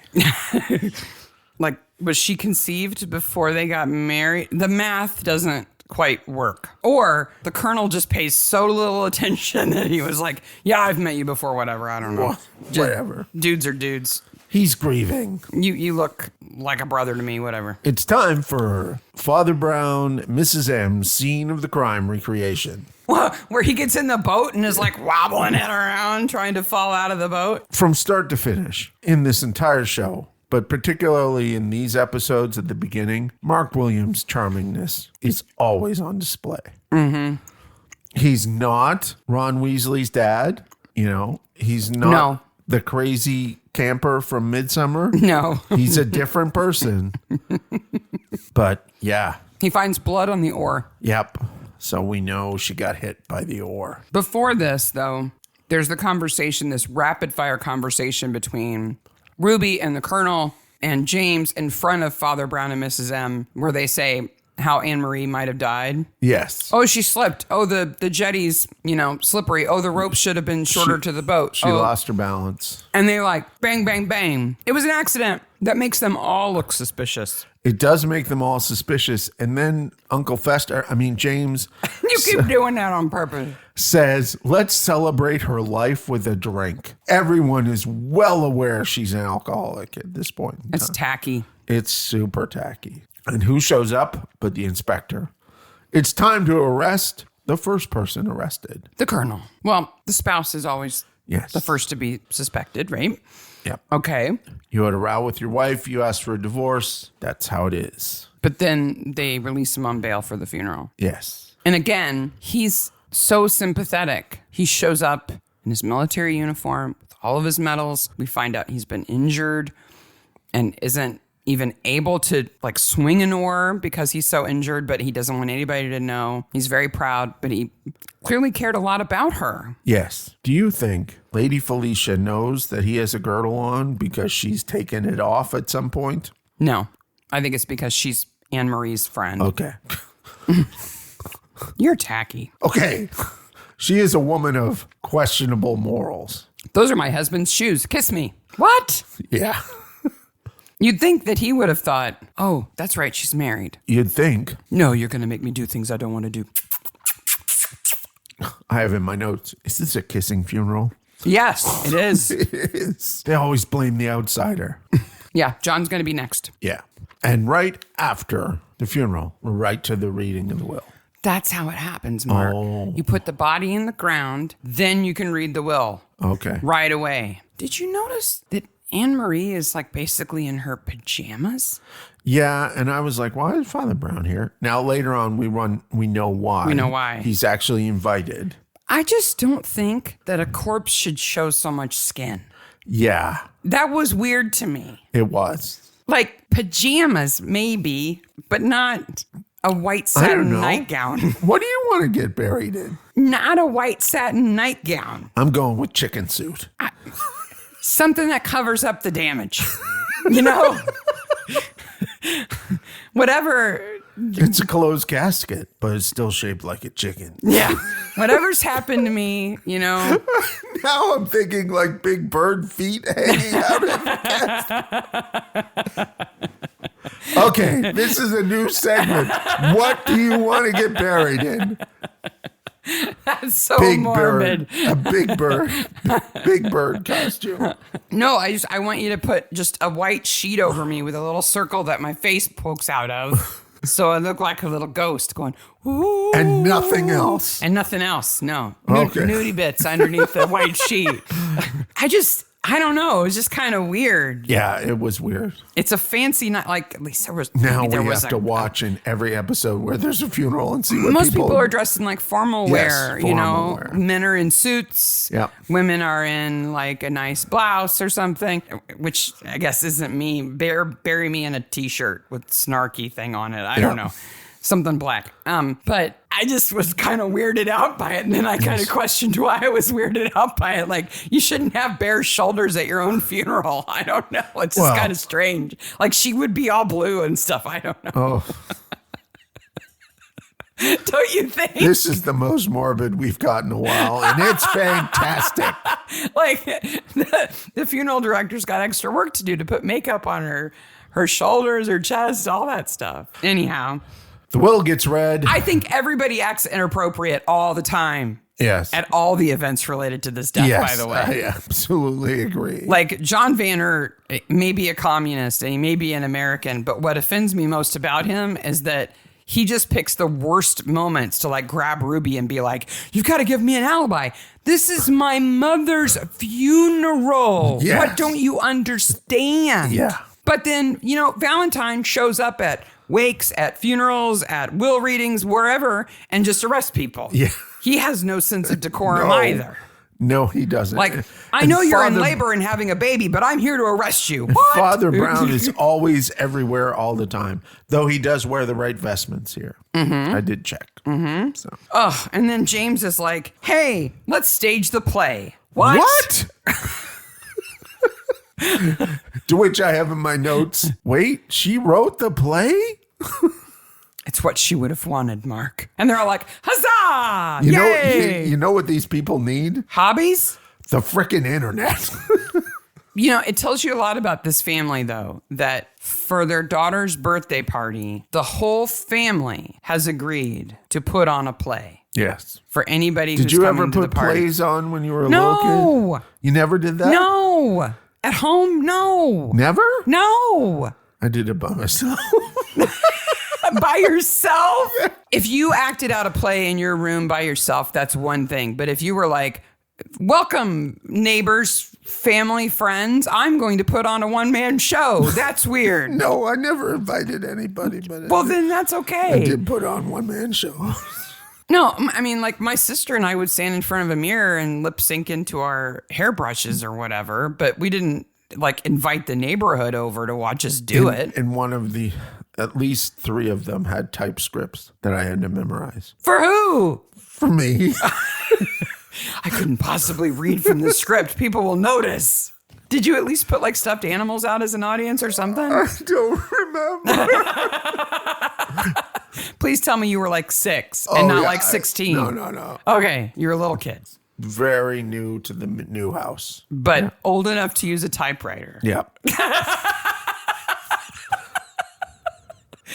Like, was she conceived before they got married? The math doesn't quite work. Or the Colonel just pays so little attention that he was like, yeah, I've met you before, whatever. I don't know. Whatever. Dudes are dudes. He's grieving. You look like a brother to me, whatever. It's time for Father Brown, Mrs. M's scene of the crime recreation. Where he gets in the boat and is like wobbling it around, trying to fall out of the boat. From start to finish, in this entire show, but particularly in these episodes at the beginning, Mark Williams' charmingness is always on display. Mm-hmm. He's not Ron Weasley's dad. You know, he's not the crazy camper from Midsummer. No. He's a different person. But yeah. He finds blood on the oar. Yep. So we know she got hit by the oar. Before this, though, there's the conversation, this rapid fire conversation between Ruby and the Colonel and James in front of Father Brown and Mrs. M, where they say how Anne Marie might have died. Yes. Oh, she slipped. Oh, the jetty's, slippery. Oh, the rope should have been shorter to the boat. She lost her balance. And they're like, bang, bang, bang. It was an accident. That makes them all look suspicious. It does make them all suspicious. And then James. You keep doing that on purpose. Says, let's celebrate her life with a drink. Everyone is well aware she's an alcoholic at this point. It's tacky. It's super tacky. And who shows up but the inspector? It's time to arrest the first person arrested? The colonel. Well, the spouse is always Yes. the first to be suspected, right? Yep. Okay. You had a row with your wife. You asked for a divorce. That's how it is. But then they release him on bail for the funeral. Yes. And again, he's so sympathetic. He shows up in his military uniform with all of his medals. We find out he's been injured and isn't even able to like swing an oar because he's so injured, but he doesn't want anybody to know. He's very proud, but he clearly cared a lot about her. Yes. Do you think Lady Felicia knows that he has a girdle on because she's taken it off at some point? No, I think it's because she's Anne Marie's friend. Okay. You're tacky. Okay. She is a woman of questionable morals. Those are my husband's shoes. Kiss me. What? Yeah. You'd think that he would have thought, oh, that's right, she's married. You'd think. No, you're going to make me do things I don't want to do. I have in my notes, is this a kissing funeral? Yes, it is. It is. They always blame the outsider. Yeah, John's going to be next. Yeah. And right after the funeral, we're right to the reading of the will. That's how it happens, Mark. Oh. You put the body in the ground, then you can read the will Okay. right away. Did you notice that Anne Marie is like basically in her pajamas? Yeah, and I was like, why is Father Brown here? Now later on we know why. We know why. He's actually invited. I just don't think that a corpse should show so much skin. Yeah, That was weird to me. it was. Like pajamas, maybe, but not a white I don't satin know. nightgown. What do you want to get buried in? Not a white satin nightgown. I'm going with chicken suit. Something that covers up the damage. You know? Whatever. It's a closed casket, but it's still shaped like a chicken. Yeah. Whatever's happened to me, you know. Now I'm thinking like big bird feet hanging out of the casket. Okay, this is a new segment. What do you want to get buried in? That's so Big morbid. bird. A big bird costume. No, I want you to put just a white sheet over me with a little circle that my face pokes out of. So I look like a little ghost going, ooh. And nothing else. And nothing else. No. Okay. Nudie bits underneath the white sheet. I don't know. It was just kind of weird. Yeah, it was weird. It's a fancy night. Like, at least there was. Now maybe there we was have to watch in every episode where there's a funeral and see what Most people are dressed in like formal wear, you know. formal wear. Men are in suits. Yep. Women are in like a nice blouse or something, which I guess isn't me. Bury me in a t-shirt with snarky thing on it. I don't know. Something black. But I just was kind of weirded out by it. And then I kind of questioned why I was weirded out by it. Like, you shouldn't have bare shoulders at your own funeral. I don't know. It's just kind of strange. Like, she would be all blue and stuff. I don't know. Oh. Don't you think? This is the most morbid we've got in a while, and it's fantastic. Like, the funeral director's got extra work to do to put makeup on her shoulders, her chest, all that stuff. Anyhow. The will gets read. I think everybody acts inappropriate all the time. Yes. At all the events related to this death, by the way. I absolutely agree. Like, John Vanner may be a communist and he may be an American, but what offends me most about him is that he just picks the worst moments to like grab Ruby and be like, you've got to give me an alibi. This is my mother's funeral. Yes. What don't you understand? Yeah. But then, you know, Valentine shows up at wakes, at funerals, at will readings, wherever, and just arrests people. Yeah. He has no sense of decorum either. No, he doesn't. Like, I know you're in labor and having a baby, but I'm here to arrest you. What? Father Brown is always everywhere all the time, though he does wear the right vestments here. Mm-hmm. I did check. Mm-hmm. So. Oh, and then James is like, hey, let's stage the play. What? To which I have in my notes, wait, she wrote the play? It's what she would have wanted, Mark. And they're all like, huzzah! You know what these people need? Hobbies? The frickin' internet. You know, it tells you a lot about this family, though, that for their daughter's birthday party, the whole family has agreed to put on a play. Yes. For anybody Did who's you coming ever to the put party. plays on when you were a little kid? No. You never did that? No. At home, no. Never? No. I did it by myself. By yourself? If you acted out a play in your room by yourself, that's one thing. But if you were like, welcome, neighbors, family, friends, I'm going to put on a one-man show. That's weird. No, I never invited anybody. But Well, then that's okay. I did put on one-man show. No, I mean, like my sister and I would stand in front of a mirror and lip sync into our hairbrushes or whatever, but we didn't like invite the neighborhood over to watch us do it. And one of the, at least 3 of them had type scripts that I had to memorize. For who? For me. I couldn't possibly read from the script. People will notice. Did you at least put like stuffed animals out as an audience or something? I don't remember. Please tell me you were like 6 and not like 16. No. Okay, you're a little kid. Very new to the new house. But old enough to use a typewriter. Yeah.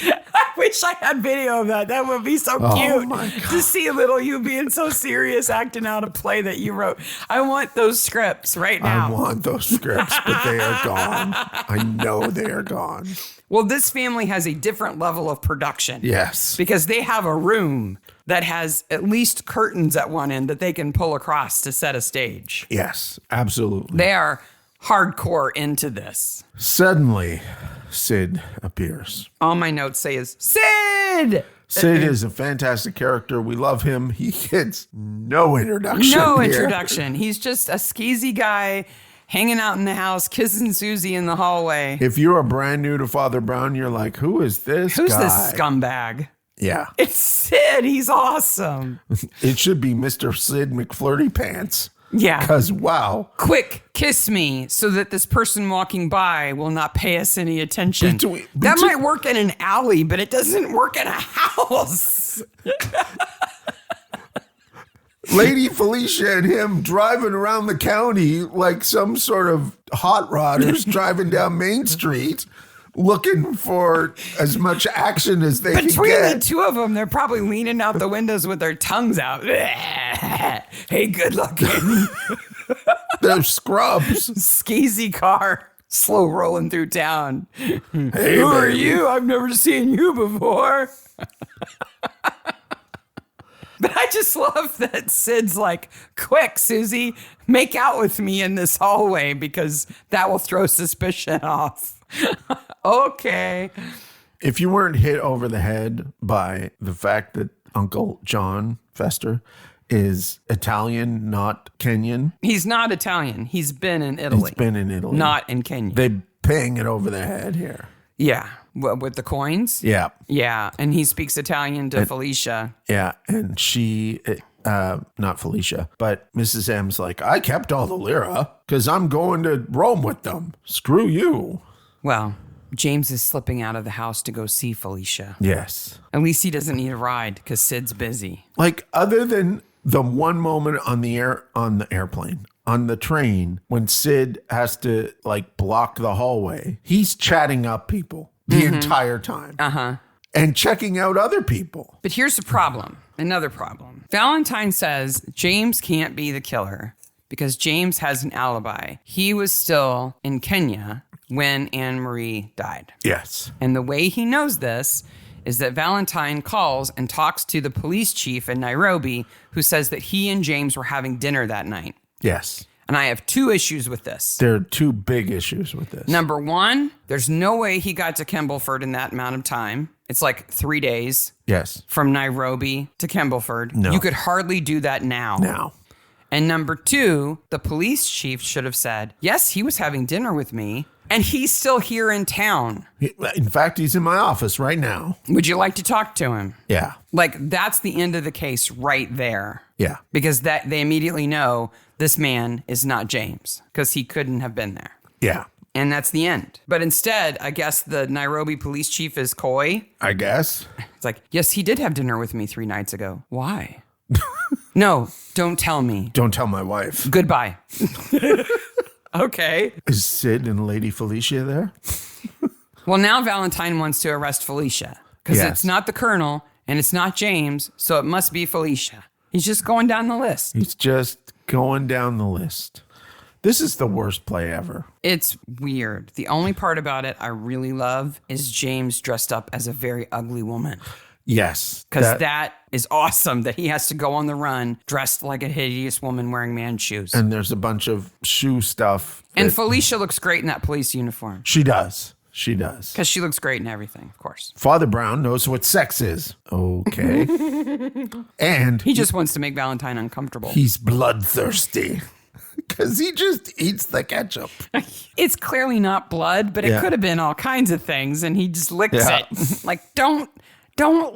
I wish I had video of that. That would be so cute to see little you being so serious acting out a play that you wrote. I want those scripts right now. I want those scripts, but they are gone. I know they are gone. Well, this family has a different level of production. Yes. Because they have a room that has at least curtains at one end that they can pull across to set a stage. Yes, absolutely. They are hardcore into this. Suddenly, Sid appears. All my notes say is, Sid! Sid is a fantastic character. We love him. He gets no introduction. No here. introduction. He's just a skeezy guy hanging out in the house, kissing Susie in the hallway. If you are brand new to Father Brown, you're like, who is this Who's guy? this scumbag? Yeah. It's Sid. He's awesome. It should be Mr. Sid McFlirty Pants. Yeah. Because, wow. Quick, kiss me so that this person walking by will not pay us any attention. That might work in an alley, but it doesn't work in a house. Lady Felicia and him driving around the county like some sort of hot rodders driving down Main Street looking for as much action as they can Between get. the two of them, they're probably leaning out the windows with their tongues out. Hey, good looking. They're scrubs. Skeezy car, slow rolling through town. Hey, Who are baby. you? I've never seen you before. But I just love that Sid's like, quick, Susie, make out with me in this hallway because that will throw suspicion off. Okay. If you weren't hit over the head by the fact that Uncle John Fester is Italian, not Kenyan. He's not Italian. He's been in Italy. He's been in Italy. Not in Kenya. They bang it over their head here. Yeah. With the coins? Yeah. Yeah. And he speaks Italian to Felicia. Yeah. And she, not Felicia, but Mrs. M's like, I kept all the lira because I'm going to Rome with them. Screw you. Well, James is slipping out of the house to go see Felicia. Yes. At least he doesn't need a ride because Sid's busy. Like, other than the one moment on the airplane, on the train, when Sid has to like block the hallway, he's chatting up people the entire time. And checking out other people. But here's the problem. Another problem. Valentine says James can't be the killer because James has an alibi. He was still in Kenya when Anne Marie died. Yes. And the way he knows this is that Valentine calls and talks to the police chief in Nairobi, who says that he and James were having dinner that night. Yes. And I have 2 issues with this. There are 2 big issues with this. Number 1, there's no way he got to Kimbleford in that amount of time. It's like 3 days. Yes. From Nairobi to Kimbleford. No. You could hardly do that now. And number 2, the police chief should have said, yes, he was having dinner with me, and he's still here in town. In fact, he's in my office right now. Would you like to talk to him? Yeah. Like, that's the end of the case right there. Yeah. Because that they immediately know this man is not James, because he couldn't have been there. Yeah. And that's the end. But instead, I guess the Nairobi police chief is coy. I guess. It's like, yes, he did have dinner with me 3 nights ago. Why? No, don't tell me. Don't tell my wife. Goodbye. Okay. Is Sid and Lady Felicia there? Well, now Valentine wants to arrest Felicia because it's not the colonel and it's not James, so it must be Felicia. He's just going down the list. He's just going down the list. This is the worst play ever. It's weird. The only part about it I really love is James dressed up as a very ugly woman. Yes. Because that is awesome that he has to go on the run dressed like a hideous woman wearing man's shoes. And there's a bunch of shoe stuff. And Felicia looks great in that police uniform. She does. She does. Because she looks great in everything, of course. Father Brown knows what sex is. Okay. And he just wants to make Valentine uncomfortable. He's bloodthirsty. Because he just eats the ketchup. It's clearly not blood, but it could have been all kinds of things, and he just licks it. Like, don't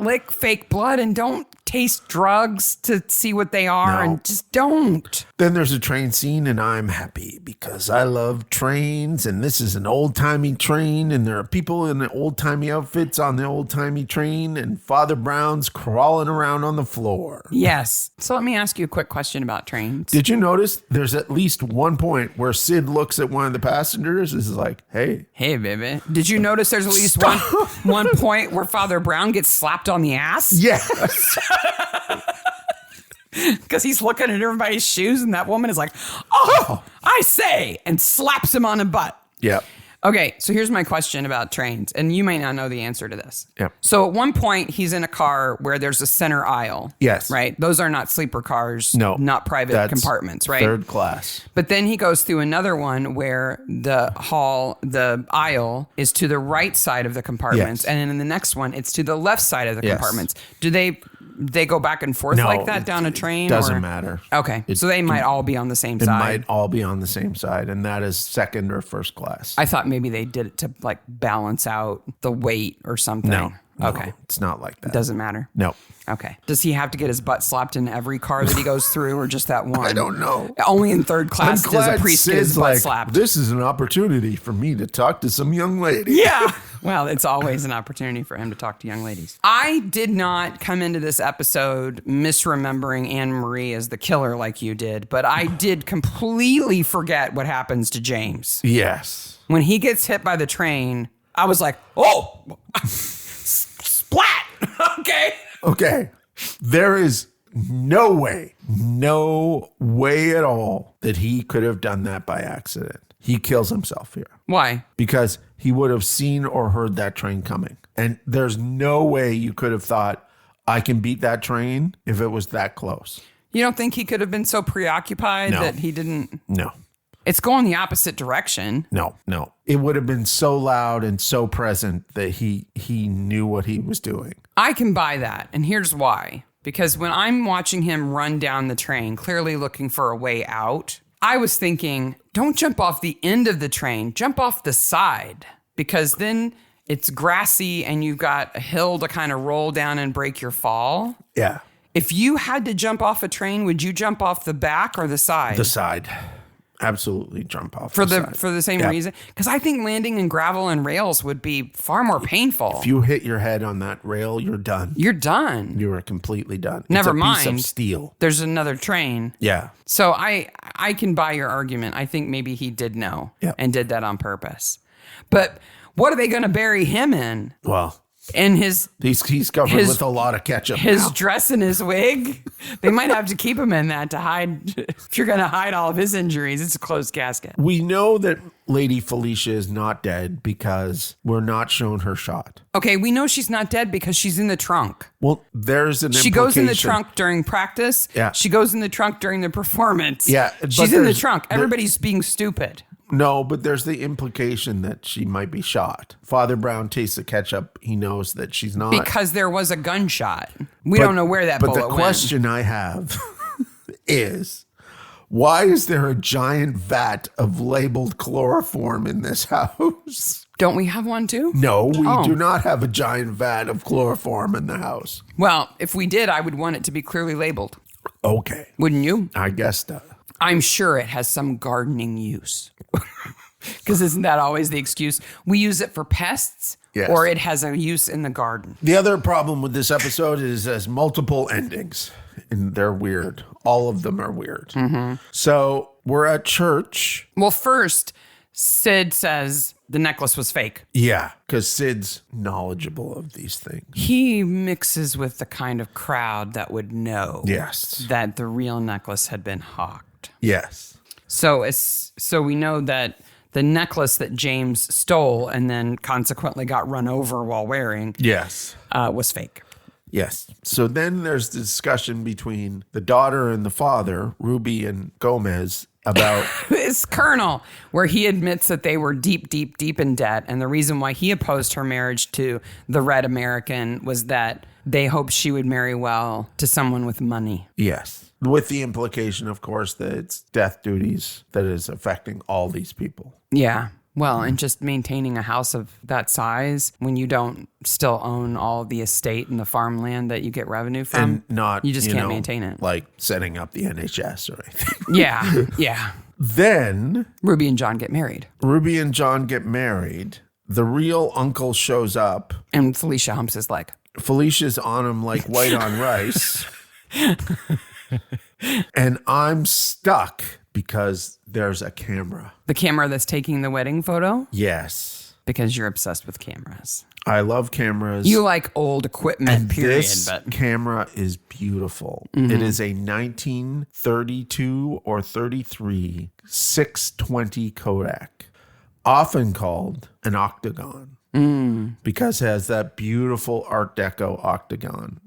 lick fake blood and don't taste drugs to see what they are, and just don't. Then there's a train scene, and I'm happy because I love trains, and this is an old-timey train, and there are people in the old-timey outfits on the old-timey train, and Father Brown's crawling around on the floor. Yes. So let me ask you a quick question about trains. Did you notice there's at least one point where Sid looks at one of the passengers and is like, hey. Hey, baby. Did you notice there's at least one point where Father Brown gets slapped on the ass? Yes. Because he's looking at everybody's shoes, and that woman is like, oh, I say, and slaps him on the butt. Yep. Okay, so here's my question about trains, and you may not know the answer to this. Yep. So at one point, he's in a car where there's a center aisle. Yes. Right? Those are not sleeper cars. No. Not private compartments, right? Third class. But then he goes through another one where the aisle is to the right side of the compartments, Yes. and then in the next one, it's to the left side of the Yes. compartments. Do they go back and forth like that down a train? Doesn't matter. Okay, so they might all be on the same It side. might all be on the same side, and that is second or first class. I thought maybe they did it to like balance out the weight or something. No. Okay. It's not like that. Doesn't matter. No. Okay. Does he have to get his butt slapped in every car that he goes through, or just that one? I don't know. Only in third class does a priest get his Sid's butt like, slapped. this is an opportunity for me to talk to some young lady. Yeah. Well, it's always an opportunity for him to talk to young ladies. I did not come into this episode misremembering Anne Marie as the killer like you did, but I did completely forget what happens to James. Yes. When he gets hit by the train, I was like, oh, splat. Okay. There is no way at all that he could have done that by accident. He kills himself here. Why? Because he would have seen or heard that train coming. And there's no way you could have thought, I can beat that train if it was that close. You don't think he could have been so preoccupied No. that he didn't? No. It's going the opposite direction. No. It would have been so loud and so present that he knew what he was doing. I can buy that. And here's why. Because when I'm watching him run down the train, clearly looking for a way out, I was thinking, don't jump off the end of the train, jump off the side. Because then it's grassy and you've got a hill to kind of roll down and break your fall. Yeah. If you had to jump off a train, would you jump off the back or the side? The side. Absolutely jump off For the side. the same reason? Because I think landing in gravel and rails would be far more painful. If you hit your head on that rail, you're done. You're done. You are completely done. Never it's a mind. piece of steel. There's another train. Yeah. So I can buy your argument. I think maybe he did know and did that on purpose. But what are they going to bury him in? Well, In his he's covered with a lot of ketchup his now. dress and his wig. They might have to keep him in that to hide. If you're going to hide all of his injuries, it's a closed casket. We know that Lady Felicia is not dead because we're not shown her shot. Okay, we know she's not dead because she's in the trunk. Well, there's an She goes in the implication. trunk during practice. Yeah. She goes in the trunk during the performance. Yeah, but She's in the there's- trunk. Everybody's being stupid. No, but there's the implication that she might be shot. Father Brown tastes the ketchup. He knows that she's not. Because there was a gunshot. We don't know where that bullet But the went. question I have is, why is there a giant vat of labeled chloroform in this house? Don't we have one too? No, we Oh. do not have a giant vat of chloroform in the house. Well, if we did, I would want it to be clearly labeled. Okay. Wouldn't you? I guess that. I'm sure it has some gardening use. Because isn't that always the excuse? We use it for pests, Yes. or it has a use in the garden. The other problem with this episode is there's multiple endings, and they're weird. All of them are weird. Mm-hmm. So we're at church. Well, first, Sid says the necklace was fake. Yeah, because Sid's knowledgeable of these things. He mixes with the kind of crowd that would know Yes. that the real necklace had been hawked. Yes. So we know that the necklace that James stole and then consequently got run over while wearing was fake. Yes. So then there's the discussion between the daughter and the father, Ruby and Gomez, about this Colonel, where he admits that they were deep, deep, deep in debt. And the reason why he opposed her marriage to the Red American was that they hoped she would marry well to someone with money. Yes. With the implication, of course, that it's death duties that is affecting all these people. Yeah. Well, and just maintaining a house of that size when you don't still own all the estate and the farmland that you get revenue from, And not, you just can't maintain it. Like setting up the NHS or anything. Yeah. Then Ruby and John get married. The real uncle shows up. And Felicia humps his leg. Felicia's on him like white on rice. And I'm stuck because there's a camera. The camera that's taking the wedding photo? Yes. Because you're obsessed with cameras. I love cameras. You like old equipment, and period. This camera is beautiful. Mm-hmm. It is a 1932 or 33 620 Kodak, often called an octagon, because it has that beautiful Art Deco octagon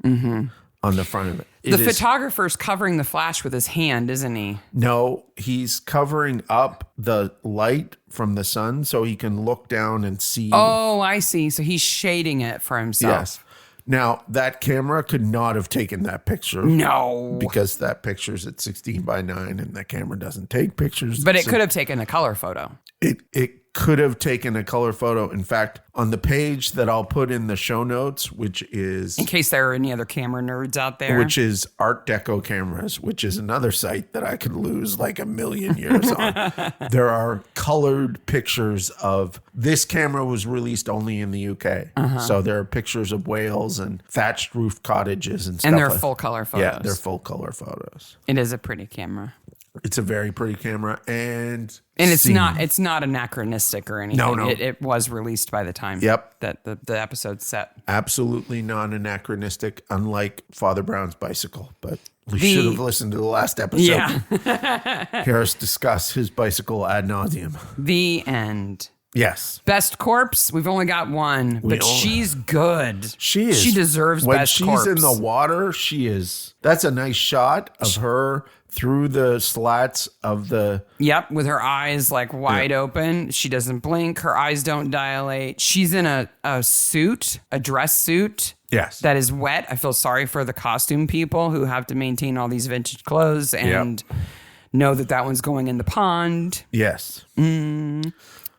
on the front of it. The photographer's covering the flash with his hand, isn't he? No, he's covering up the light from the sun so he can look down and see. Oh, I see. So he's shading it for himself. Yes. Now, that camera could not have taken that picture. No. Because that picture's at 16 by 9 and the camera doesn't take pictures. But it could have taken a color photo. It could have taken a color photo. In fact, on the page that I'll put in the show notes, which is... in case there are any other camera nerds out there. Which is Art Deco Cameras, which is another site that I could lose like 1,000,000 years on. There are colored pictures of... This camera was released only in the UK. So there are pictures of Wales and thatched roof cottages and stuff. And they're full color photos. Yeah, they're full color photos. It is a pretty camera. It's a very pretty camera, and it's not anachronistic or anything. No. It was released by the time that the episode's set. Absolutely non-anachronistic, unlike Father Brown's bicycle. But we should have listened to the last episode. Yeah. Hear us discuss his bicycle ad nauseum. The end. Yes. Best corpse, we've only got one, but she's good. She is. She deserves best corpse. When she's in the water, she is. That's a nice shot of her through the slats of the... Yep, with her eyes like wide open. She doesn't blink. Her eyes don't dilate. She's in a suit, a dress suit. Yes. That is wet. I feel sorry for the costume people who have to maintain all these vintage clothes and know that one's going in the pond. Yes.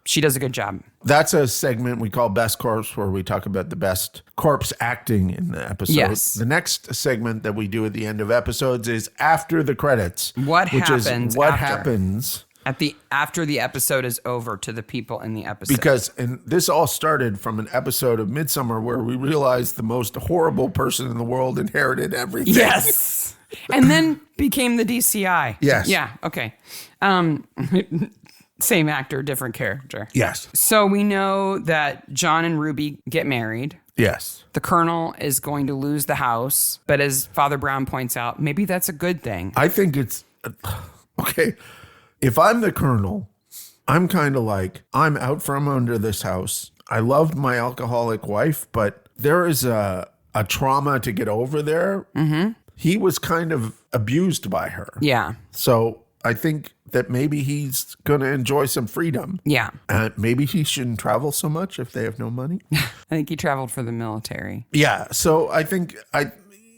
She does a good job. That's a segment we call Best Corpse, where we talk about the best corpse acting in the episode. Yes. The next segment that we do at the end of episodes is After the Credits. What happens after the episode is over to the people in the episode? Because, and this all started from an episode of Midsummer where we realized the most horrible person in the world inherited everything. Yes. And then became the DCI. Yes. Yeah. Okay. Same actor, different character. Yes. So we know that John and Ruby get married. Yes. The Colonel is going to lose the house, but as Father Brown points out, maybe that's a good thing. I think it's... Okay, if I'm the Colonel, I'm kind of like, I'm out from under this house. I loved my alcoholic wife, but there is a trauma to get over there. Mm-hmm. He was kind of abused by her. Yeah. So I think that maybe he's going to enjoy some freedom. Yeah. Maybe he shouldn't travel so much if they have no money. I think he traveled for the military. Yeah. So I think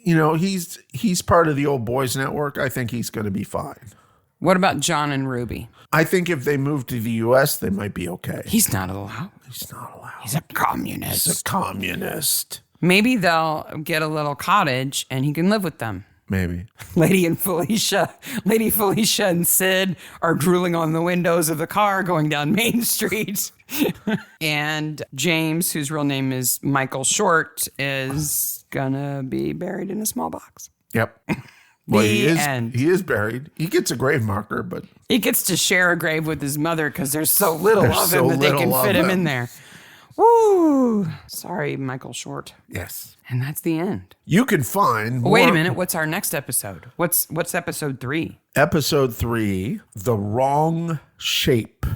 he's part of the old boys network. I think he's going to be fine. What about John and Ruby? I think if they move to the U.S., they might be okay. He's not allowed. He's not allowed. He's a communist. He's a communist. Maybe they'll get a little cottage and he can live with them. Maybe. Lady Felicia and Sid are drooling on the windows of the car going down Main Street. And James, whose real name is Michael Short, is gonna be buried in a small box. Yep. Well, he end. is buried. He gets a grave marker, but he gets to share a grave with his mother because there's so little of him that they can fit him in there. Woo! Sorry, Michael Short. Yes. And that's the end. You can find Wait a minute. What's our next episode? What's episode 3? Episode 3, The Wrong Shape.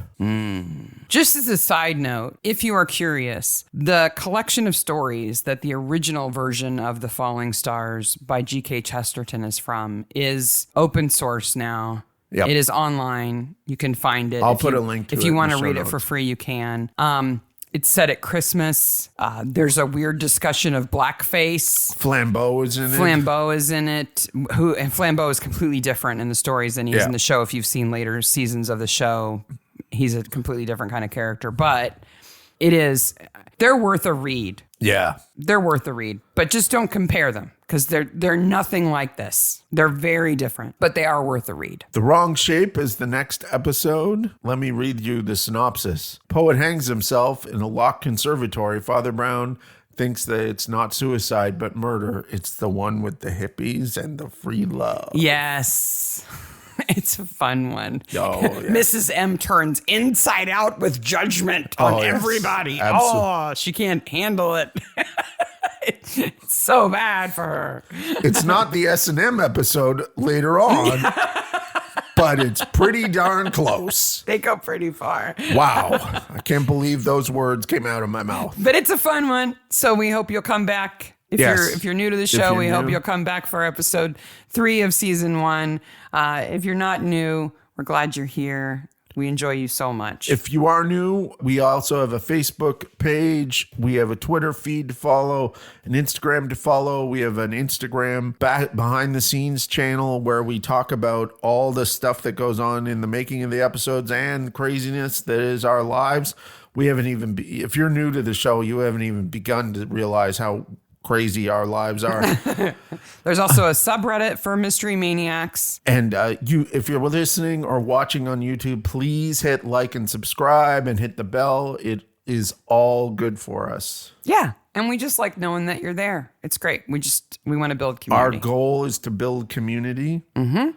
Just as a side note, if you are curious, the collection of stories that the original version of The Falling Stars by G.K. Chesterton is from is open source now. Yep. It is online. You can find it. I'll put a link to it If you in want the to show read it notes. for free, you can. It's set at Christmas. There's a weird discussion of blackface. Flambeau is in it. Flambeau is in it. And Flambeau is completely different in the stories than he is in the show. If you've seen later seasons of the show, he's a completely different kind of character. But they're worth a read. Yeah. They're worth a read. But just don't compare them because they're nothing like this. They're very different, but they are worth a read. The Wrong Shape is the next episode. Let me read you the synopsis. Poet hangs himself in a locked conservatory. Father Brown thinks that it's not suicide, but murder. It's the one with the hippies and the free love. Yes. It's a fun one. Oh, yeah. Mrs. M turns inside out with judgment on yes. everybody. Absolutely. Oh, she can't handle it. It's so bad for her. It's not the S&M episode later on, but it's pretty darn close. They go pretty far. Wow. I can't believe those words came out of my mouth. But it's a fun one. So we hope you'll come back. If you're new to the show, we hope you'll come back for episode 3 of season 1. If you're not new, we're glad you're here. We enjoy you so much. If you are new, we also have a Facebook page. We have a Twitter feed to follow, an Instagram to follow. We have an Instagram behind the scenes channel where we talk about all the stuff that goes on in the making of the episodes and craziness that is our lives. We haven't even, if you're new to the show, you haven't even begun to realize how crazy our lives are. There's also a subreddit for Mystery Maniacs. And if you're listening or watching on YouTube, please hit like and subscribe and hit the bell. It is all good for us. Yeah. And we just like knowing that you're there. It's great. We want to build community. Our goal is to build community. Mm-hmm.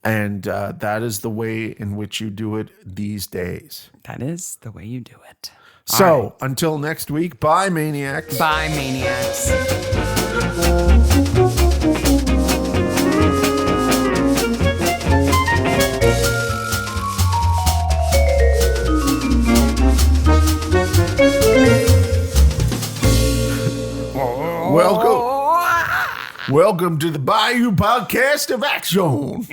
And that is the way in which you do it these days. That is the way you do it. So, until next week, bye, Maniacs. Bye, Maniacs. Welcome to the Bayou Podcast of Action.